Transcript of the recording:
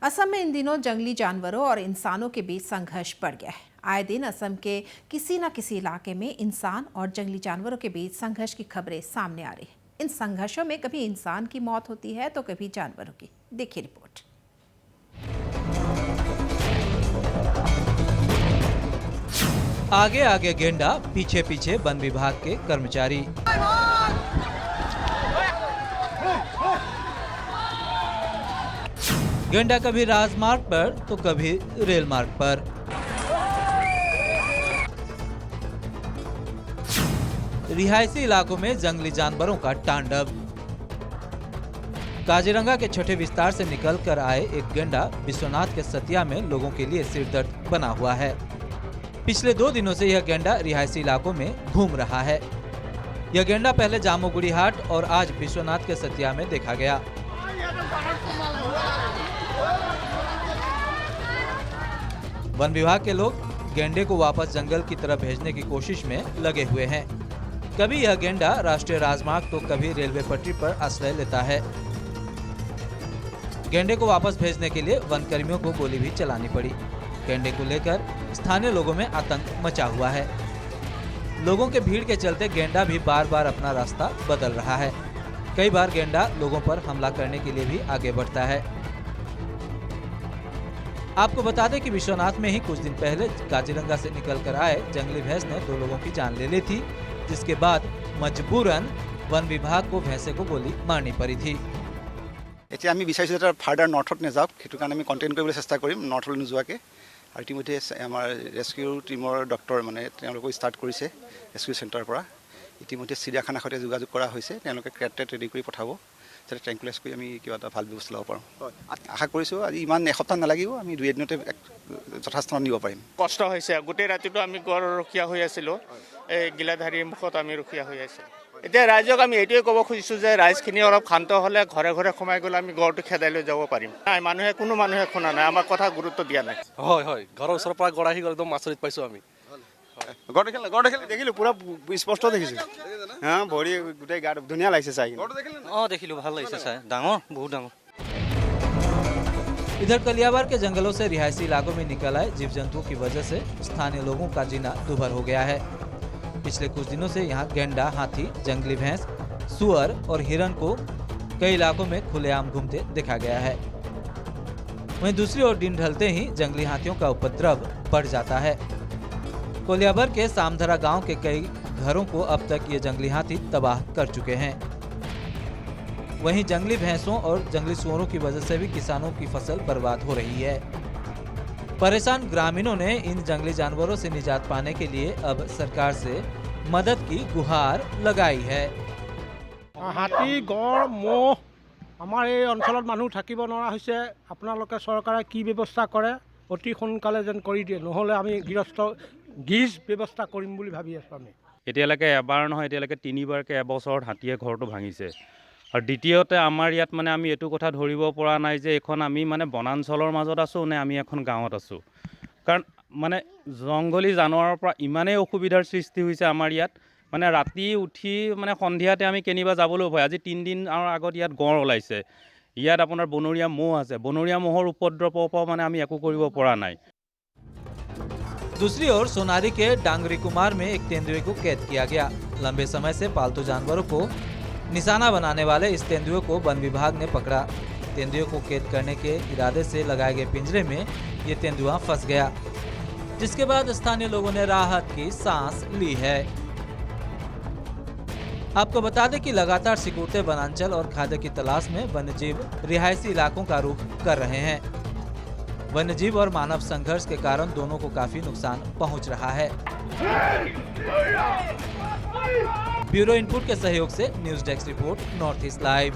असम में इन दिनों जंगली जानवरों और इंसानों के बीच संघर्ष बढ़ गया है। आए दिन असम के किसी न किसी इलाके में इंसान और जंगली जानवरों के बीच संघर्ष की खबरें सामने आ रही हैं। इन संघर्षों में कभी इंसान की मौत होती है तो कभी जानवरों की। देखिए रिपोर्ट। आगे आगे गेंडा, पीछे पीछे वन विभाग के कर्मचारी। गेंडा कभी राजमार्ग पर तो कभी रेल मार्ग पर। रिहायशी इलाकों में जंगली जानवरों का तांडव। काजीरंगा के छठे विस्तार से निकल कर आए एक गेंडा विश्वनाथ के सतिया में लोगों के लिए सिरदर्द बना हुआ है। पिछले 2 दिनों से यह गेंडा रिहायशी इलाकों में घूम रहा है। यह गेंडा पहले जामुगुड़ी हाट और आज विश्वनाथ के सतिया में देखा गया। वन विभाग के लोग गेंडे को वापस जंगल की तरफ भेजने की कोशिश में लगे हुए हैं। कभी यह गेंडा राष्ट्रीय राजमार्ग तो कभी रेलवे पटरी पर आश्रय लेता है। गेंडे को वापस भेजने के लिए वन कर्मियों को गोली भी चलानी पड़ी। गेंडे को लेकर स्थानीय लोगों में आतंक मचा हुआ है। लोगों के भीड़ के चलते गेंडा भी बार बार अपना रास्ता बदल रहा है। कई बार गेंडा लोगों पर हमला करने के लिए भी आगे बढ़ता है। आपको बता दें कि विश्वनाथ में ही कुछ दिन पहले काजीरंगा से निकलकर आए जंगली भैंस ने 2 लोगों की जान ले ली थी, जिसके बाद मजबूरन वन विभाग को भैंसे को गोली मारनी पड़ी थी। এতিয়া আমি বিচাৰিছোঁ যে ফাৰ্ডাৰ নৰ্থত নাযাওক, সেইটো কাৰণে আমি কণ্টেইন কৰিবলৈ চেষ্টা কৰিম নৰ্থলৈ নোযোৱাকৈ। আৰু ইতিমধ্যে আমাৰ ৰেস্কিউ টিমৰ ডক্টৰ তেওঁলোকে ষ্টাৰ্ট কৰিছে ৰেস্কিউ চেণ্টাৰৰ পৰা। ইতিমধ্যে চিৰিয়াখানাৰ সৈতে যোগাযোগ কৰা হৈছে, তেওঁলোকে ক্ৰেট ৰেডি কৰি পঠাব যাতে ট্ৰেংকুলাইজ কৰি আমি কিবা এটা ভাল ব্যৱস্থা ল'ব পাৰোঁ। আশা কৰিছোঁ আজি ইমান এসপ্তাহ নালাগিব, আমি 2 এদিনতে যথাস্থানত নিব পাৰিম। কষ্ট হৈছে, গোটেই ৰাতিটো আমি গড় ৰখীয়া হৈ আছিলোঁ, এই গিলাধাৰীৰ মুখত আমি ৰখীয়া হৈ আছিলোঁ। এতিয়া ৰাইজক আমি এইটোৱে ক'ব খুজিছোঁ যে ৰাইজখিনি অলপ শান্ত হ'লে ঘৰে ঘৰে সোমাই গ'লে আমি গড়টো খেদাই লৈ যাব পাৰিম। নাই, কোনো মানুহে শুনা নাই, আমাৰ কথা গুৰুত্ব দিয়া নাই। হয়, ঘৰৰ ওচৰৰ পৰা গড় আহি গ'ল, একদম আচৰিত পাইছোঁ আমি। গড় দেখিলোঁ, পুৰা স্পষ্ট দেখিছোঁ। ভৰি গোটেই গাত ধুনীয়া লাগিছে চাই। দেখিলোঁ, ভাল লাগিছে চাই, ডাঙৰ, বহুত ডাঙৰ। इधर कलियाबार के जंगलों से रिहायशी इलाकों में निकल आए जीव जंतुओं की वजह से स्थानीय लोगों का जीना दुभर हो गया है। पिछले कुछ दिनों से यहाँ गेंडा, हाथी, जंगली भैंस, सुअर और हिरन को कई इलाकों में खुलेआम घूमते देखा गया है। वहीं दूसरी ओर दिन ढलते ही जंगली हाथियों का उपद्रव बढ़ जाता है। कोलियाबर के सामधरा गांव के कई घरों को अब तक ये जंगली हाथी तबाह कर चुके हैं। वहीं जंगली भैंसों और जंगली सुअरों की वजह से भी किसानों की फसल बर्बाद हो रही है। परेशान ग्रामीणों ने इन जंगली जानवरों से निजात पाने के लिए अब सरकार से मदद की गुहार लगाई है। हाथी, गड़, मोह आमार এই অঞ্চলত মানুহ থাকিব নোৱাৰা হৈছে। আপোনালোকে চৰকাৰে কি ব্যৱস্থা কৰে অতি সোনকালে যেন কৰি দিয়ে, নহ'লে আমি গিজ ব্যৱস্থা কৰিম বুলি ভাবি আছোঁ। আমি এতিয়ালৈকে এবাৰ নহয়, এতিয়ালৈকে 3বাৰকৈ এবছৰত হাতীয়ে ঘৰটো ভাঙিছে। আৰু দ্বিতীয়তে আমাৰ ইয়াত আমি এইটো কথা ধৰিব পৰা নাই যে এখন আমি বনাঞ্চলৰ মাজত আছোঁ নে আমি এখন গাঁৱত আছোঁ। কাৰণ জংগলী জানোৱাৰৰ পৰা ইমানেই অসুবিধাৰ সৃষ্টি হৈছে আমাৰ ইয়াত। ৰাতি উঠি সন্ধিয়াতে আমি কেনিবা যাবলৈ ভয়। আজি 3 দিন আগত ইয়াত গড় ওলাইছে। ইয়াত আপোনাৰ বনৰীয়া ম'হ আছে। বনৰীয়া ম'হৰ উপদ্ৰৱৰ পৰা আমি একো কৰিব পৰা নাই। दूसरी ओर सोनारी के डांगरी कुमार में एक तेंदुए को कैद किया गया। लंबे समय से पालतू जानवरों को निशाना बनाने वाले इस तेंदुए को वन विभाग ने पकड़ा। तेंदुए को कैद करने के इरादे से लगाए गए पिंजरे में ये तेंदुआ फंस गया, जिसके बाद स्थानीय लोगों ने राहत की सांस ली है। आपको बता दें कि लगातार सिकुड़ते वनांचल और खाद्य की तलाश में वन्यजीव रिहायशी इलाकों का रुख कर रहे हैं। वन्यजीव और मानव संघर्ष के कारण दोनों को काफी नुकसान पहुंच रहा है। ब्यूरो इनपुट के सहयोग से news desk report, north east live.